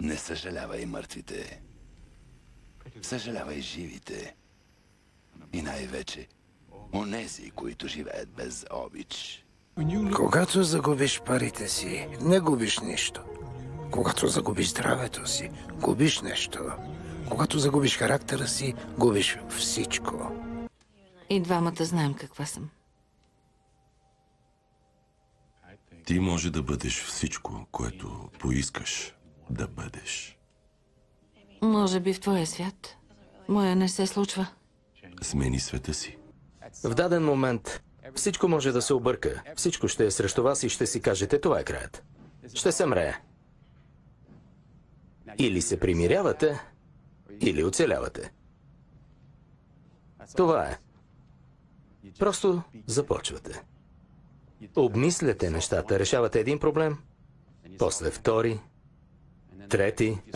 Не съжалявай мъртвите. Съжалявай живите. И най-вече онези, които живеят без обич. Когато загубиш парите си, не губиш нищо. Когато загубиш здравето си, губиш нещо. Когато загубиш характера си, губиш всичко. И двамата знаем каква съм. Ти може да бъдеш всичко, което поискаш да бъдеш. Може би в твоя свят. Моя не се случва. Смени света си. В даден момент всичко може да се обърка. Всичко ще е срещу вас и ще си кажете, това е краят. Ще се мрее. Или се примирявате, или оцелявате. Това е. Просто започвате. Обмисляте нещата, решавате един проблем, после втори, трети.